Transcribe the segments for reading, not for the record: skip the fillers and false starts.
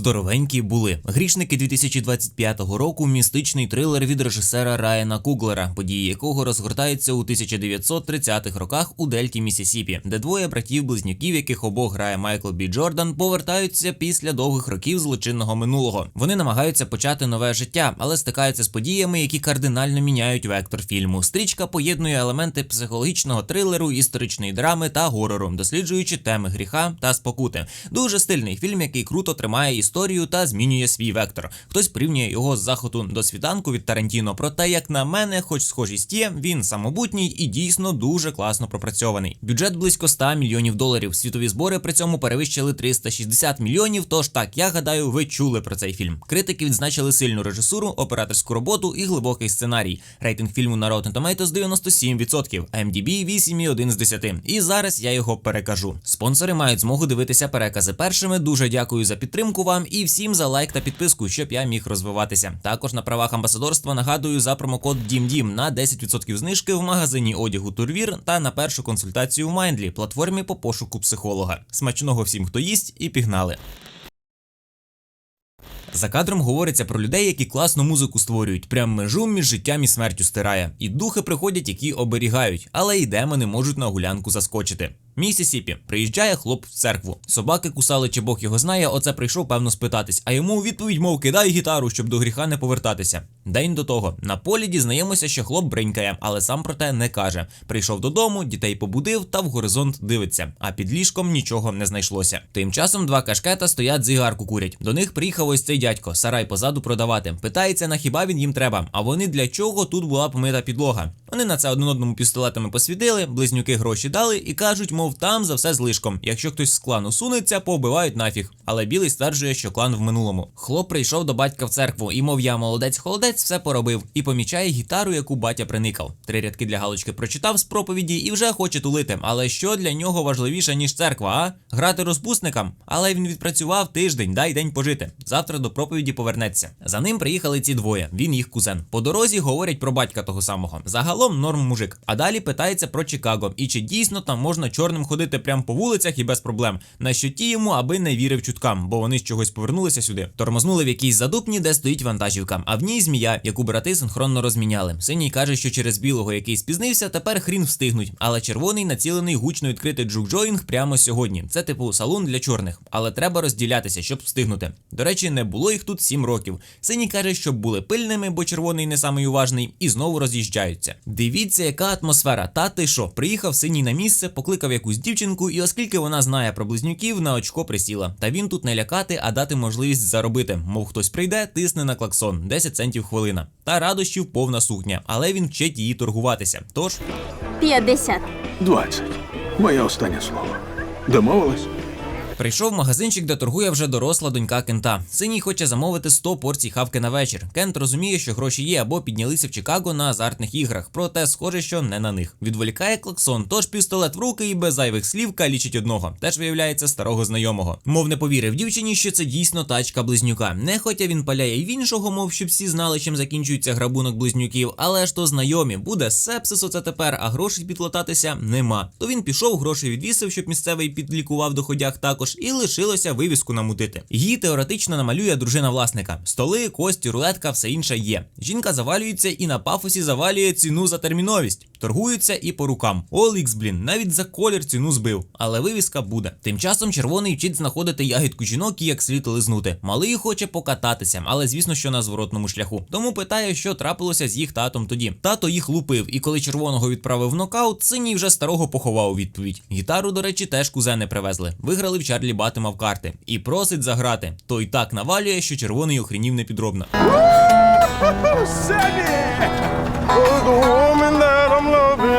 здоровенькі були. Грішники 2025 року – містичний трилер від режисера Райана Куглера, події якого розгортаються у 1930-х роках у Дельті Міссісіпі, де двоє братів-близнюків, яких обох грає Майкл Бі Джордан, повертаються після довгих років злочинного минулого. Вони намагаються почати нове життя, але стикаються з подіями, які кардинально міняють вектор фільму. Стрічка поєднує елементи психологічного трилеру, історичної драми та горору, досліджуючи теми гріха та спокути. Дуже стильний фільм, який круто тримає історію та змінює свій вектор. Хтось порівнює його з «Заходу до світанку» від Тарантіно, проте, як на мене, хоч схожість є, він самобутній і дійсно дуже класно пропрацьований. Бюджет близько $100 мільйонів, світові збори при цьому перевищили 360 мільйонів, тож так, я гадаю, ви чули про цей фільм. Критики відзначили сильну режисуру, операторську роботу і глибокий сценарій. Рейтинг фільму на Rotten Tomatoes 97%, IMDb 8,1 з 10. І зараз я його перекажу. Спонсори мають змогу дивитися перекази першими, дуже дякую за підтримку вам і всім за лайк та підписку, щоб я міг розвиватися. Також на правах амбасадорства нагадую за промокод DIMDIM на 10% знижки в магазині одягу Турвір та на першу консультацію в Mindly, платформі по пошуку психолога. Смачного всім, хто їсть, і пігнали! За кадром говориться про людей, які класну музику створюють, прям межу між життям і смертю стирає. І духи приходять, які оберігають, але і демони можуть на гулянку заскочити. Міссісіпі. Приїжджає хлоп в церкву. Собаки кусали, чи Бог його знає, оце прийшов, певно, спитатись. А йому у відповідь, мов, кидай гітару, щоб до гріха не повертатися. День до того. На полі дізнаємося, що хлоп бринькає, але сам про те не каже. Прийшов додому, дітей побудив та в горизонт дивиться. А під ліжком нічого не знайшлося. Тим часом два кашкета стоять, зигарку курять. До них приїхав ось цей дядько, сарай позаду продавати. Питається, на хіба він їм треба. А вони для чого тут була помита підлога? Вони на це один одному пістолетами посвітили, близнюки гроші дали і кажуть, мов, там за все злишком. Якщо хтось з клану сунеться, повбивають нафіг. Але білий стверджує, що клан в минулому. Хлоп прийшов до батька в церкву і, мов, я молодець-холодець, все поробив. І помічає гітару, яку батя приникав. 3 рядки для галочки прочитав з проповіді і вже хоче тулити. Але що для нього важливіше, ніж церква, а? Грати розпусникам? Але він відпрацював тиждень, дай день пожити. Завтра до проповіді повернеться. За ним приїхали ці двоє, він їх кузен. По дорозі говорять про батька того самого. Загалом норм мужик. А далі питається про Чикаго. І чи дійсно там можна чорним ходити прямо по вулицях і без проблем. На що ті йому, аби не вірив чуткам, бо вони з чогось повернулися сюди. Тормознули в якійсь задупні, де стоїть вантажівка, а в ній змія, яку брати синхронно розміняли. Синій каже, що через білого, який спізнився, тепер хрін встигнуть, але червоний націлений гучно відкрити джук-джоїнг прямо сьогодні. Це типу салон для чорних, але треба розділятися, щоб встигнути. До речі, не було їх тут 7 років. Синій каже, щоб були пильними, бо червоний не самий уважний, і знову роз'їжджаються. Дивіться, яка атмосфера. Та ти що? Приїхав синій на місце, покликав якусь дівчинку, і оскільки вона знає про близнюків, на очко присіла. Та він тут не лякати, а дати можливість заробити. Мов хтось прийде, тисне на клаксон. 10 центів хвилина. Та радощів повна сукня, але він вчить її торгуватися. Тож... 50. 20. Моє останнє слово. Домовились? Прийшов в магазинчик, де торгує вже доросла донька Кента. Синій хоче замовити 100 порцій хавки на вечір. Кент розуміє, що гроші є або піднялися в Чикаго на азартних іграх, проте схоже, що не на них. Відволікає клаксон, тож пістолет в руки і без зайвих слів калічить одного. Теж виявляється старого знайомого. Мов не повірив дівчині, що це дійсно тачка близнюка. Нехотя він паляє й в іншого, мов щоб всі знали, чим закінчується грабунок близнюків. Але ж то знайомі, буде сепсис оце тепер, а грошей підлататися нема. То він пішов, гроші відвісив, щоб місцевий підлікував доходяг також. І лишилося вивіску намутити. Її теоретично намалює дружина власника. Столи, кості, рулетка, все інше є. Жінка завалюється і на пафосі завалює ціну за терміновість. Торгуються і по рукам. Олікс, блін, навіть за колір ціну збив. Але вивіска буде. Тим часом червоний вчить знаходити ягідку жінок і як слід лизнути. Малий хоче покататися, але звісно, що на зворотному шляху. Тому питає, що трапилося з їх татом тоді. Тато їх лупив, і коли червоного відправив в нокаут, синій вже старого поховав у відповідь. Гітару, до речі, теж кузени привезли. Виграли в Чарлі Батима в карти. І просить заграти. Той так навалює, що червоний охренів непідробно.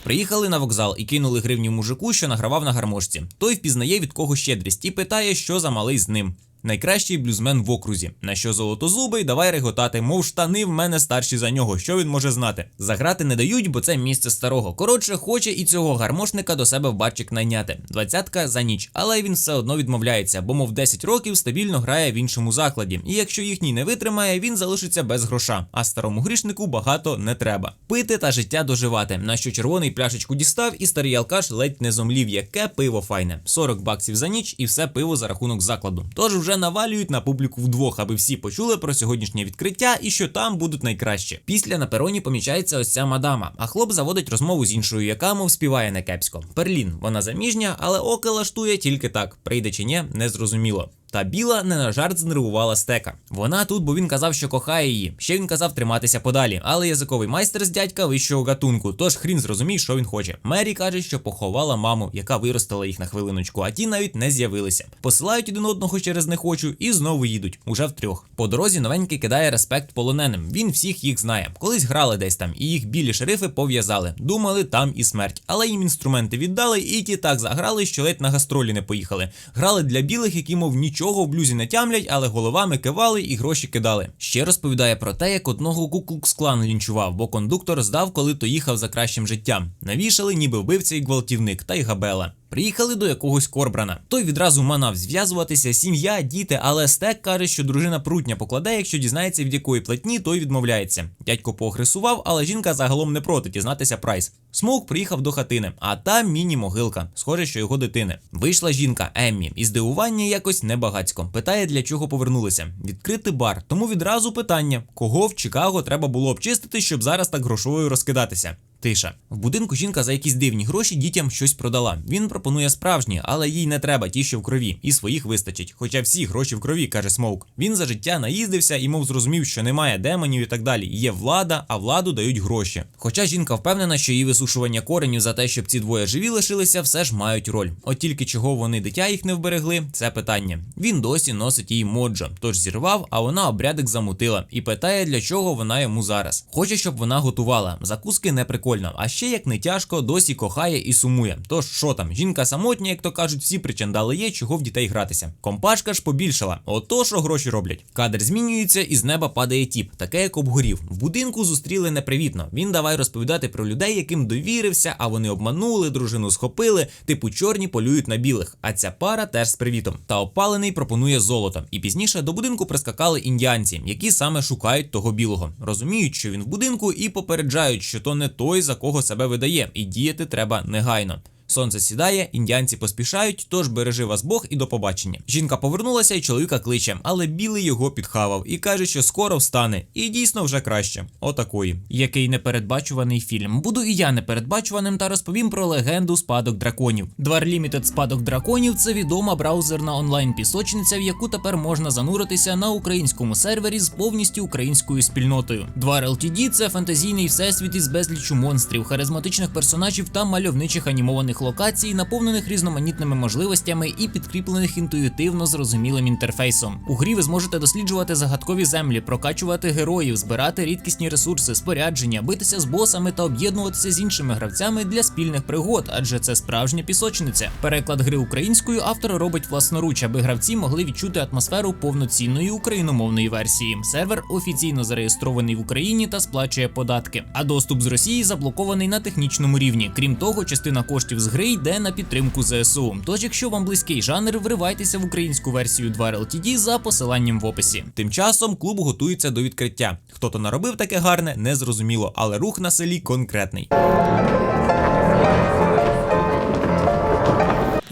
Приїхали на вокзал і кинули гривню мужику, що награвав на гармошці. Той впізнає, від кого щедрість, і питає, що за малий з ним. Найкращий блюзмен в окрузі. На що золотозубий, давай реготати, мов штани в мене старші за нього, що він може знати. Заграти не дають, бо це місце старого. Коротше, хоче і цього гармошника до себе в барчик найняти. 20-ка за ніч, але він все одно відмовляється, бо мов 10 років стабільно грає в іншому закладі. І якщо їхній не витримає, він залишиться без гроша, а старому грішнику багато не треба. Пити та життя доживати, на що червоний пляшечку дістав і старий алкаш ледь не зомлів, яке пиво файне. $40 за ніч і все пиво за рахунок закладу. Тож вже уже навалюють на публіку вдвох, аби всі почули про сьогоднішнє відкриття і що там будуть найкраще. Після на пероні помічається ось ця мадама, а хлоп заводить розмову з іншою, яка, мов, співає некепсько. Перлін, вона заміжня, але око лаштує тільки так, прийде чи ні, не зрозуміло. Та Біла не на жарт знервувала Стека. Вона тут, бо він казав, що кохає її. Ще він казав триматися подалі, але язиковий майстер з дядька вищого гатунку, тож хрін зрозумій, що він хоче. Мері каже, що поховала маму, яка виростила їх на хвилиночку, а ті навіть не з'явилися. Посилають один одного через не хочу і знову їдуть, уже втрьох. По дорозі новенький кидає респект полоненим. Він всіх їх знає. Колись грали десь там, і їх білі шерифи пов'язали. Думали, там і смерть. Але їм інструменти віддали, і ті так заграли, що ледь на гастролі не поїхали. Грали для білих, які, мов, нічого в блюзі не тямлять, але головами кивали і гроші кидали. Ще розповідає про те, як одного Ку-Клукс-Клан лінчував, бо кондуктор здав, коли то їхав за кращим життям. Навішали ніби вбивця і гвалтівник, та й габела. Приїхали до якогось Корбрана. Той відразу манав зв'язуватися, сім'я, діти, але Стек каже, що дружина прутня покладе, якщо дізнається, від якої платні, той відмовляється. Дядько поагресував, але жінка загалом не проти дізнатися прайс. Смоук приїхав до хатини, а там міні-могилка, схоже, що його дитини. Вийшла жінка, Еммі, і здивування якось небагацько. Питає, для чого повернулися. Відкрити бар. Тому відразу питання, кого в Чикаго треба було обчистити, щоб зараз так грошовою розкидатися. Тиша. В будинку жінка за якісь дивні гроші дітям щось продала. Він пропонує справжні, але їй не треба ті, що в крові, і своїх вистачить. Хоча всі гроші в крові, каже Смоук. Він за життя наїздився і, мов, зрозумів, що немає демонів і так далі. Є влада, а владу дають гроші. Хоча жінка впевнена, що її висушування коренів за те, щоб ці двоє живі лишилися, все ж мають роль. От тільки чого вони дитя їх не вберегли, це питання. Він досі носить їй моджо, тож зірвав, а вона обрядик замутила. І питає, для чого вона йому зараз. Хоче, щоб вона готувала. Закуски не прикольно. А ще, як не тяжко, досі кохає і сумує. Тож, що там, жінка самотня, як то кажуть, всі причандали є, чого в дітей гратися. Компашка ж побільшала. Ото що гроші роблять. Кадр змінюється, і з неба падає тіп, таке як обгорів. В будинку зустріли непривітно. Він давай розповідати про людей, яким довірився, а вони обманули, дружину схопили, типу чорні полюють на білих. А ця пара теж з привітом. Та опалений пропонує золото. І пізніше до будинку прискакали індіанці, які саме шукають того білого. Розуміють, що він в будинку, і попереджають, що то не той, за кого себе видає, і діяти треба негайно. Сонце сідає, індіанці поспішають, тож бережи вас Бог і до побачення. Жінка повернулася і чоловіка кличе, але білий його підхавав і каже, що скоро встане. І дійсно вже краще. Отакої. Який непередбачуваний фільм. Буду і я непередбачуваним та розповім про легенду Спадок драконів. Двар Limited Спадок драконів – це відома браузерна онлайн-пісочниця, в яку тепер можна зануритися на українському сервері з повністю українською спільнотою. Двар LTD – це фантазійний всесвіт із безліччю монстрів, харизматичних персонажів та мальовничих анімованих локацій, наповнених різноманітними можливостями і підкріплених інтуїтивно зрозумілим інтерфейсом. У грі ви зможете досліджувати загадкові землі, прокачувати героїв, збирати рідкісні ресурси, спорядження, битися з босами та об'єднуватися з іншими гравцями для спільних пригод, адже це справжня пісочниця. Переклад гри українською автор робить власноруч, аби гравці могли відчути атмосферу повноцінної україномовної версії. Сервер офіційно зареєстрований в Україні та сплачує податки, а доступ з Росії заблокований на технічному рівні. Крім того, частина коштів з гри йде на підтримку ЗСУ. Тож, якщо вам близький жанр, вривайтеся в українську версію Двар LTD за посиланням в описі. Тим часом клуб готується до відкриття. Хто то наробив таке гарне, не зрозуміло, але рух на селі конкретний.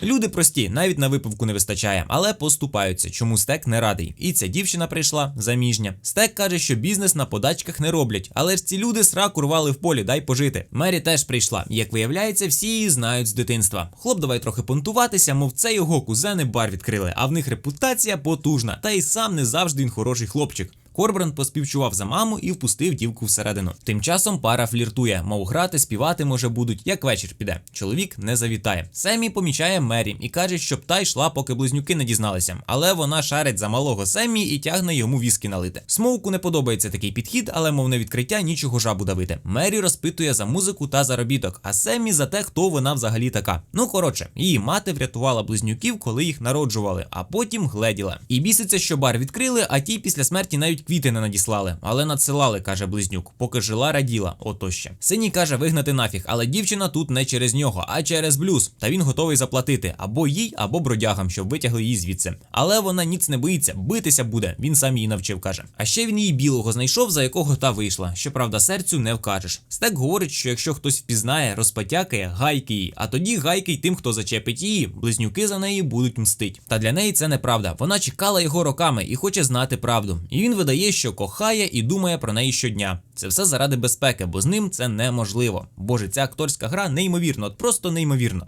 Люди прості, навіть на випивку не вистачає, але поступаються, чому Стек не радий. І ця дівчина прийшла, заміжня. Стек каже, що бізнес на подачках не роблять, але ж ці люди сраку рвали в полі, дай пожити. Мері теж прийшла. Як виявляється, всі її знають з дитинства. Хлоп давай трохи понтуватися, мов це його кузени бар відкрили, а в них репутація потужна. Та й сам не завжди він хороший хлопчик. Корбран поспівчував за маму і впустив дівку всередину. Тим часом пара фліртує, мов грати, співати може будуть, як вечір піде. Чоловік не завітає. Семі помічає Мері і каже, щоб та йшла, поки близнюки не дізналися. Але вона шарить за малого Семі і тягне йому віскі налити. Смоуку не подобається такий підхід, але мов на відкриття нічого жабу давити. Мері розпитує за музику та заробіток, а Семі за те, хто вона взагалі така. Ну коротше, її мати врятувала близнюків, коли їх народжували, а потім гледіла. І біситься, що бар відкрили, а ті після смерті навіть квіти не надіслали, але надсилали, каже близнюк, поки жила раділа, ото ще. Синій каже вигнати нафіг, але дівчина тут не через нього, а через блюз, та він готовий заплатити або їй, або бродягам, щоб витягли її звідси. Але вона ніц не боїться, битися буде, він сам її навчив, каже. А ще він її білого знайшов, за якого та вийшла, щоправда серцю не вкажеш. Стек говорить, що якщо хтось впізнає, розпотякає, гайки її, а тоді гайки й тим, хто зачепить її, близнюки за неї будуть мстить. Та для неї це неправда, вона чекала його роками і хоче знати правду. І він видає, що кохає і думає про неї щодня. Це все заради безпеки, бо з ним це неможливо. Боже, ця акторська гра неймовірна, от просто неймовірна.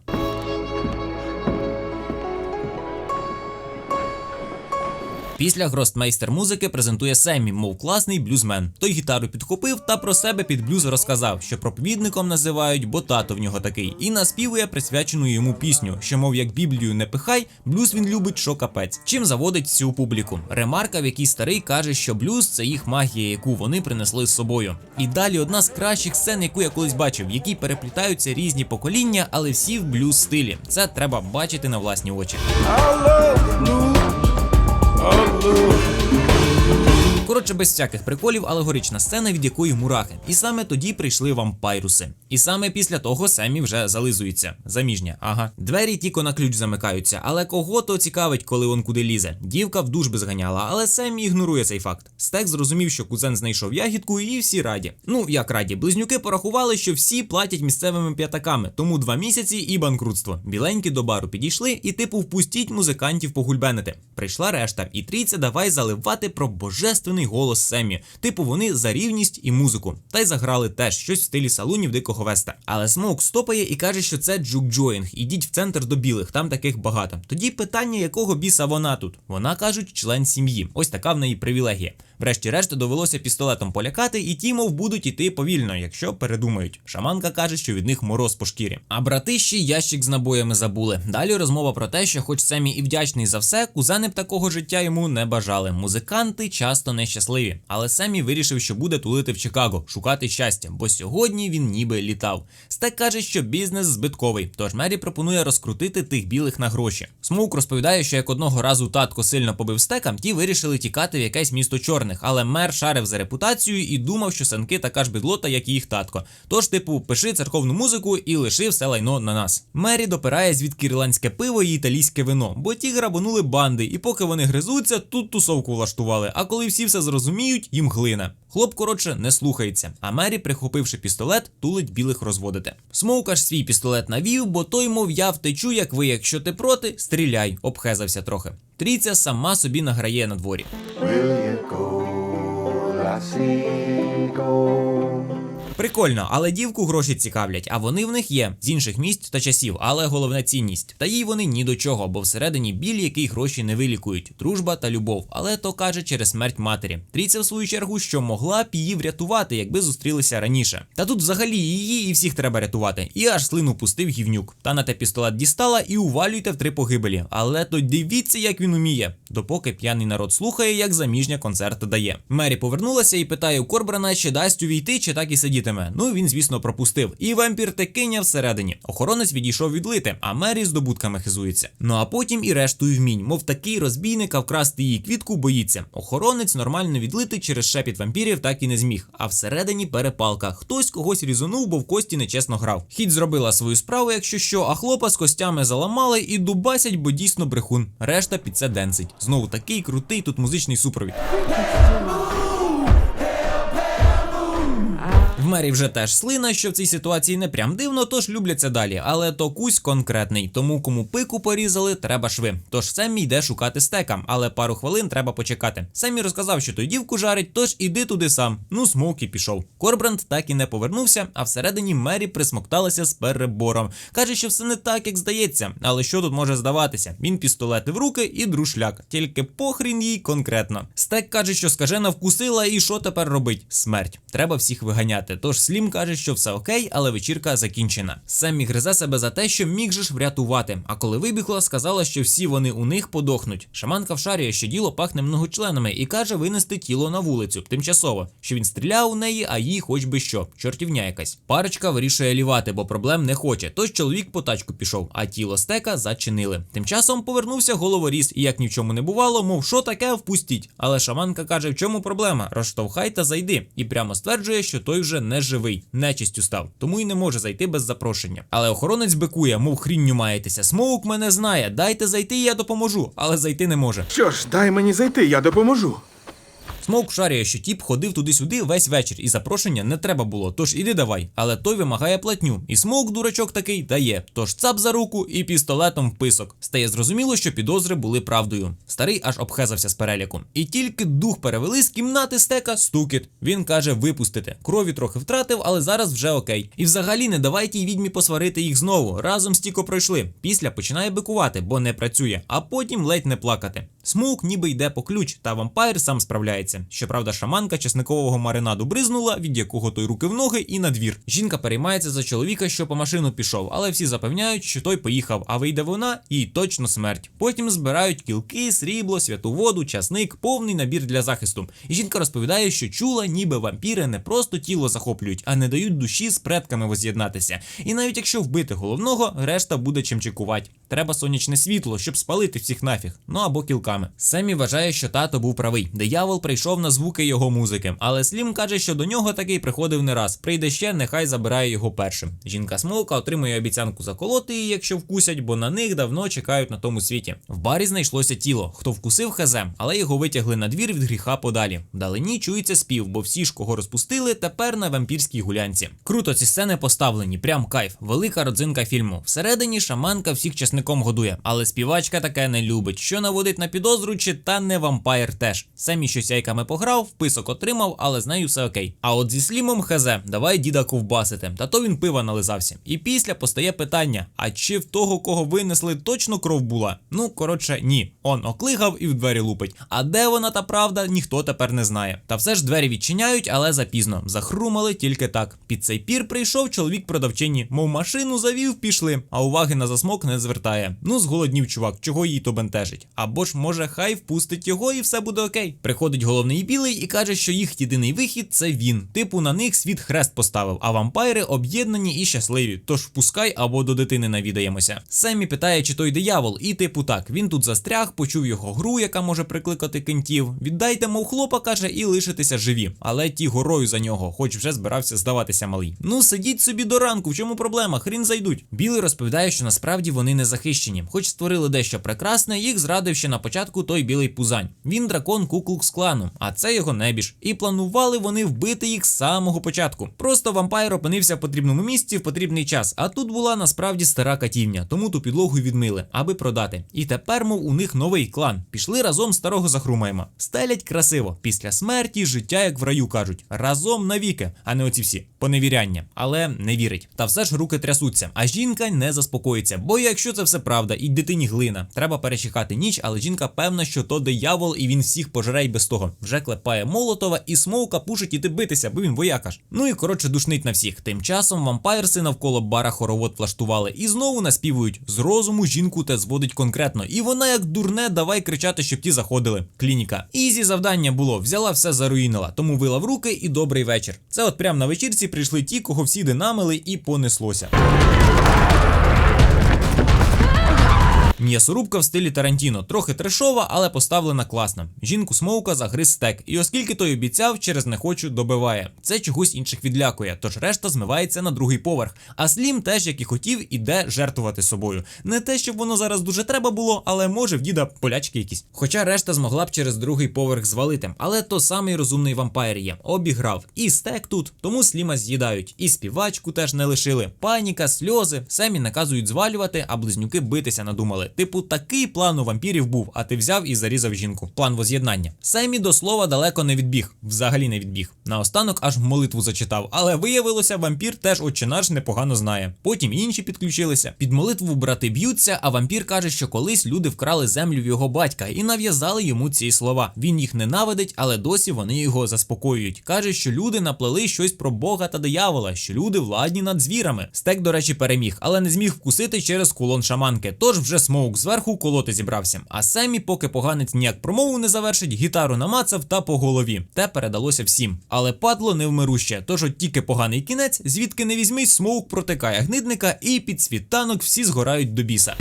Після гросмейстер музики презентує Семмі, мов класний блюзмен. Той гітару підхопив та про себе під блюз розказав, що проповідником називають, бо тато в нього такий, і наспівує присвячену йому пісню, що мов як Біблію не пихай, блюз він любить, що капець. Чим заводить всю публіку. Ремарка, в якій старий каже, що блюз – це їх магія, яку вони принесли з собою. І далі одна з кращих сцен, яку я колись бачив, в якій переплітаються різні покоління, але всі в блюз стилі. Це треба бачити на власні очі. Коротше, без всяких приколів, алегорична сцена, від якої мурахи. І саме тоді прийшли вампайруси. І саме після того Семмі вже зализується. Заміжня, ага. Двері тільки на ключ замикаються, але кого то цікавить, коли он куди лізе. Дівка в душ би зганяла, але Семмі ігнорує цей факт. Стек зрозумів, що кузен знайшов ягідку, і всі раді. Ну, як раді, близнюки порахували, що всі платять місцевими п'ятаками, тому 2 місяці і банкрутство. Біленькі до бару підійшли і типу впустіть музикантів погульбенити. Прийшла решта, і трійця давай заливати про божественний голос Семмі. Типу вони за рівність і музику. Та й заграли теж щось в стилі салунів Дикого Веста. Але Смоук стопає і каже, що це джук-джоїнг. Ідіть в центр до білих, там таких багато. Тоді питання, якого біса вона тут? Вона, кажуть, член сім'ї. Ось така в неї привілегія. Врешті-решт довелося пістолетом полякати, і ті, мов, будуть іти повільно, якщо передумають. Шаманка каже, що від них мороз по шкірі. А брати ще ящик з набоями забули. Далі розмова про те, що хоч Семмі і вдячний за все, кузени б такого життя йому не бажали. Музиканти часто нещасливі. Але Семмі вирішив, що буде тулити в Чикаго, шукати щастя, бо сьогодні він ніби літав. Стек каже, що бізнес збитковий, тож Мері пропонує розкрутити тих білих на гроші. Смоук розповідає, що як одного разу татко сильно побив Стека, ті вирішили тікати в якесь місто чорних, але мер шарив за репутацією і думав, що синки така ж бідлота, як і їх татко. Тож, типу, пиши церковну музику і лиши все лайно на нас. Мері допирає звідки ірландське пиво і італійське вино, бо ті грабанули банди, і поки вони гризуться, тут тусовку влаштували, а коли всі все зрозуміють, їм глина. Хлоп, коротше, не слухається, а Мері, прихопивши пістолет, тулить білих розводити. Смоук аж свій пістолет навів, бо той, мов, я втечу, як ви, якщо ти проти, стріляй, обхезався трохи. Трійця сама собі награє на дворі. Прикольно, але дівку гроші цікавлять, а вони в них є, з інших місць та часів, але головне цінність. Та їй вони ні до чого, бо всередині біль, який гроші не вилікують, дружба та любов, але то каже через смерть матері. Трійця в свою чергу, що могла б її врятувати, якби зустрілися раніше. Та тут взагалі її і всіх треба рятувати, і аж слину пустив гівнюк. Та на те пістолет дістала і увалюйте в 3 погибелі, але то дивіться, як він уміє. Допоки п'яний народ слухає, як заміжня концерти дає. Мері повернулася і питає у Корбрана, чи дасть увійти, чи так і сидітиме. Ну, він, звісно, пропустив. І вампір текиня всередині. Охоронець відійшов відлити, а Мері здобутками хизується. Ну а потім і рештою вмінь. Мов такий розбійник, а вкрасти її квітку боїться. Охоронець нормально відлити через шепіт вампірів так і не зміг. А всередині перепалка. Хтось когось різонув, бо в кості нечесно грав. Хід зробила свою справу, якщо що, а хлопа з костями заламали і дубасять, бо дійсно брехун. Решта під це денсить. Знову такий крутий тут музичний супровід. В Мері вже теж слина, що в цій ситуації не прям дивно, тож любляться далі, але то кусь конкретний, тому кому пику порізали, треба шви. Тож Семмі йде шукати Стека, але пару хвилин треба почекати. Семмі розказав, що той дівку жарить, тож іди туди сам. Ну, Смоук і пішов. Корбранд так і не повернувся, а всередині Мері присмокталася з перебором. Каже, що все не так, як здається, але що тут може здаватися? Він пістолети в руки і друшляк, тільки похрін їй конкретно. Стек каже, що скажена вкусила і що тепер робить? Смерть. Треба всіх виганяти. тож Слім каже, що все окей, але вечірка закінчена. Семмі гризе себе за те, що міг же ж врятувати, а коли вибігла, сказала, що всі вони у них подохнуть. Шаманка вшарює, що діло пахне многочленами і каже винести тіло на вулицю, тимчасово, що він стріляв у неї, а їй хоч би що, чортівня якась. Парочка вирішує лівати, бо проблем не хоче, тож чоловік по тачку пішов, а тіло стека зачинили. Тим часом повернувся головоріз і як ні в чому не бувало, мов що таке, впустіть. Але шаманка каже, в чому проблема, розштовхай та зайди. І прямо стверджує, що той вже не живий, нечистю став, тому й не може зайти без запрошення. Але охоронець бикує, мов хрінню маєтеся. Смоук мене знає, дайте зайти, я допоможу, але зайти не може. Що ж, дай мені зайти, я допоможу. Смоук шарює, що тіп ходив туди-сюди весь вечір, і запрошення не треба було, тож іди давай. Але той вимагає платню, і Смоук, дурачок такий, дає. Тож цап за руку і пістолетом в писок. Стає зрозуміло, що підозри були правдою. Старий аж обхезався з переляку. І тільки дух перевели з кімнати стека стукіт. Він каже випустити. Крові трохи втратив, але зараз вже окей. І взагалі не давайте й відьмі посварити їх знову, разом стільки пройшли. Після починає бикувати, бо не працює, а потім ледь не плакати. Смоук ніби йде по ключ, та вампайр сам справляється. Щоправда, шаманка чесникового маринаду бризнула, від якого той руки в ноги і на двір. Жінка переймається за чоловіка, що по машину пішов, але всі запевняють, що той поїхав, а вийде вона і точно смерть. Потім збирають кілки, срібло, святу воду, часник, повний набір для захисту. І жінка розповідає, що чула, ніби вампіри не просто тіло захоплюють, а не дають душі з предками воз'єднатися. І навіть якщо вбити головного, решта буде чим чекувати. Треба сонячне світло, щоб спалити всіх нафіг, ну або кілками. Семмі вважає, що тато був правий. Диявол прийшов на звуки його музики, але Слім каже, що до нього такий приходив не раз. Прийде ще, нехай забирає його першим. Жінка Смоука отримує обіцянку заколоти її, якщо вкусять, бо на них давно чекають на тому світі. В барі знайшлося тіло. Хто вкусив хезе, але його витягли на двір від гріха подалі. Вдалині чується спів, бо всі ж, кого розпустили, тепер на вампірській гулянці. Круто ці сцени поставлені, прям кайф. Велика родзинка фільму. Всередині шаманка всіх часником годує, але співачка таке не любить, що наводить на підозру, чи та не вампайр теж. Семмі щось яйками пограв, вписок отримав, але з нею все окей. А от зі Слімом хезе, давай діда ковбасити. Та то він пива нализався. І після постає питання, а чи в того, кого винесли, точно кров була? Ну, коротше, ні. Он оклигав і в двері лупить. А де вона та правда, ніхто тепер не знає. Та все ж двері відчиняють, але запізно. Захрумали тільки так. Під цей пір прийшов чоловік продавчині, мов машину завів, пішли, а уваги на засмок не звертає. Ну, зголоднів чувак, чого їй то бентежить. Або ж, може, хай впустить його і все буде окей. Приходить головний білий і каже, що їх єдиний вихід – це він. Типу на них світ хрест поставив, а вампайри об'єднані і щасливі. Тож впускай або до дитини навідаємося. Семмі питає, чи той диявол, і типу так, він тут застряг, почув його гру, яка може прикликати кентів. Віддайте, мов хлопа, каже, і лишитися живі. Але ті горою за нього, хоч вже збирався здаватися малий. Ну сидіть собі до ранку, в чому проблема, хрін зайдуть. Білий розповідає, що насправді вони не захищені. Хоч створили дещо прекрасне, їх зрадив ще на початку той білий пузань. Він дракон Ку-Клукс-Клану, а це його небіж. І планували вони вбити їх з самого початку. Просто вампайр опинився в потрібному місці в потрібний час, а тут була насправді стара катівня, тому ту підлогу відмили, аби продати. І тепер, мов, у них новий клан. Пішли разом старого захрумаємо. Стелять красиво. Після смерті життя, як в раю кажуть. Разом навіки, а не оці всі поневіряння. Але не вірить. Та все ж руки трясуться. А жінка не заспокоїться. Бо якщо це все правда, і дитині глина. Треба перечекати ніч, але жінка певна, що то диявол і він всіх пожере й без того. Вже клепає Молотова і Смоука пушить іти битися, бо він вояка ж. Ну і коротше душнить на всіх. Тим часом вампайрси навколо бара хоровод влаштували і знову наспівують. З розуму жінку те зводить конкретно. І вона як дурне давай кричати, щоб ті заходили. Клініка. Ізі завдання було. Взяла все заруїнила. Тому вила в руки і добрий вечір. Це от прям на вечірці прийшли ті, кого всі динамили і понеслося. М'ясорубка в стилі Тарантіно, трохи трешова, але поставлена класно. Жінку Смоука загриз стек, і оскільки той обіцяв, через не хочу добиває. Це чогось інших відлякує, тож решта змивається на другий поверх. А Слім теж, як і хотів, іде жертвувати собою. Не те, щоб воно зараз дуже треба було, але може в діда полячки якісь. Хоча решта змогла б через другий поверх звалити, але то самий розумний вампайр є. Обіграв. І стек тут, тому Сліма з'їдають. І співачку теж не лишили. Паніка, сльози, Семмі наказують звалювати, а близнюки битися надумали. Типу, такий план у вампірів був, а ти взяв і зарізав жінку. План воз'єднання. Семі до слова далеко не відбіг. Взагалі не відбіг. Наостанок аж молитву зачитав, але виявилося, вампір теж Отче наш непогано знає. Потім інші підключилися. Під молитву брати б'ються, а вампір каже, що колись люди вкрали землю в його батька і нав'язали йому ці слова. Він їх ненавидить, але досі вони його заспокоюють. Каже, що люди наплели щось про Бога та диявола, що люди владні над звірами. Стек, до речі, переміг, але не зміг вкусити через кулон шаманки, тож вже Смоук зверху колоти зібрався. А Семі, поки поганець ніяк промову не завершить, гітару намацав та по голові. Те передалося всім. Але падло невмируще, тож от тільки поганий кінець, звідки не візьмись, Смоук протикає гнидника і під світанок всі згорають до біса.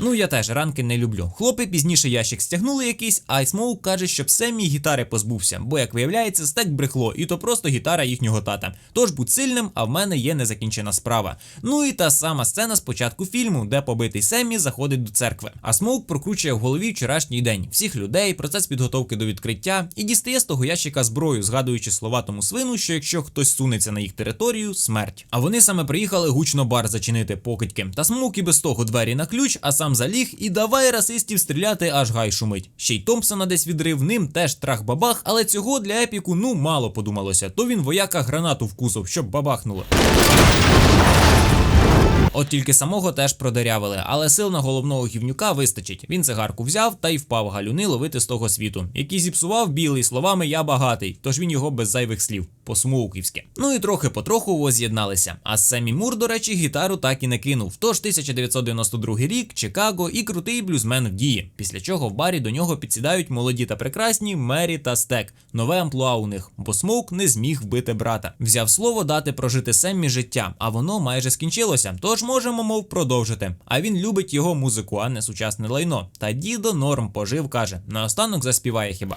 Ну, я теж ранки не люблю. Хлопи пізніше ящик стягнули якийсь, а Смоук каже, щоб Семі гітари позбувся, бо, як виявляється, Стек брехло, і то просто гітара їхнього тата. Тож будь сильним, а в мене є незакінчена справа. Ну і та сама сцена з початку фільму, де побитий Семі заходить до церкви. А Смоук прокручує в голові вчорашній день, всіх людей, процес підготовки до відкриття, і дістає з того ящика зброю, згадуючи слова тому свину, що якщо хтось сунеться на їх територію, смерть. А вони саме приїхали гучно бар зачинити покидьки. Та Смоук і без того двері на ключ, а сам заліг і давай расистів стріляти, аж гай шумить. Ще й Томпсона десь відрив, ним теж трах-бабах, але цього для епіку мало подумалося. То він вояка гранату вкусив, щоб бабахнуло. От тільки самого теж продерявили, але сил на головного гівнюка вистачить. Він цигарку взяв та й впав галюни ловити з того світу, який зіпсував білий словами «я багатий», тож він його без зайвих слів, по-смоуківськи. Ну і трохи потроху воз'єдналися. А Семі Мур, до речі, гітару так і не кинув. Тож 1992 рік, Чикаго і крутий блюзмен в дії. Після чого в барі до нього підсідають молоді та прекрасні Мері та Стек. Нове амплуа у них, бо Смоук не зміг вбити брата. Взяв слово дати прожити Семмі життя, а воно майже скінчилося. Тож можемо, мов, продовжити. А він любить його музику, а не сучасне лайно. Та дідо норм пожив, каже. Наостанок заспіває хіба.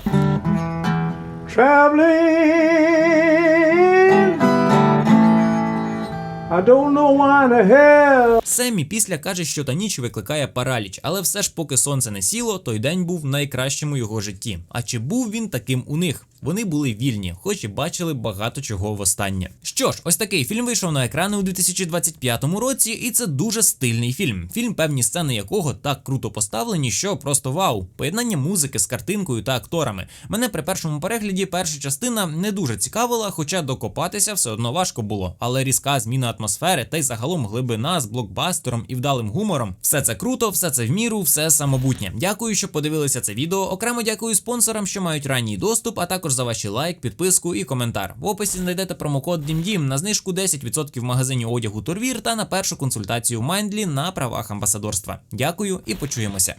I don't know why the hell. Семмі після каже, що та ніч викликає параліч, але все ж поки сонце не сіло, той день був найкращим у його житті. А чи був він таким у них? Вони були вільні, хоч і бачили багато чого востаннє. Що ж, ось такий фільм вийшов на екрани у 2025 році, і це дуже стильний фільм. Фільм, певні сцени якого так круто поставлені, що просто вау. Поєднання музики з картинкою та акторами. Мене при першому перегляді перша частина не дуже цікавила, хоча докопатися все одно важко було. Але різка зміна атмосфери та й загалом глибина з блокбастером і вдалим гумором. Все це круто, все це в міру, все самобутнє. Дякую, що подивилися це відео. Окремо дякую спонсорам, що мають ранній доступ, а також за ваші лайк, підписку і коментар. В описі знайдете промокод DIMDIM на знижку 10% в магазині одягу Торвір та на першу консультацію в Mindly на правах амбасадорства. Дякую і почуємося.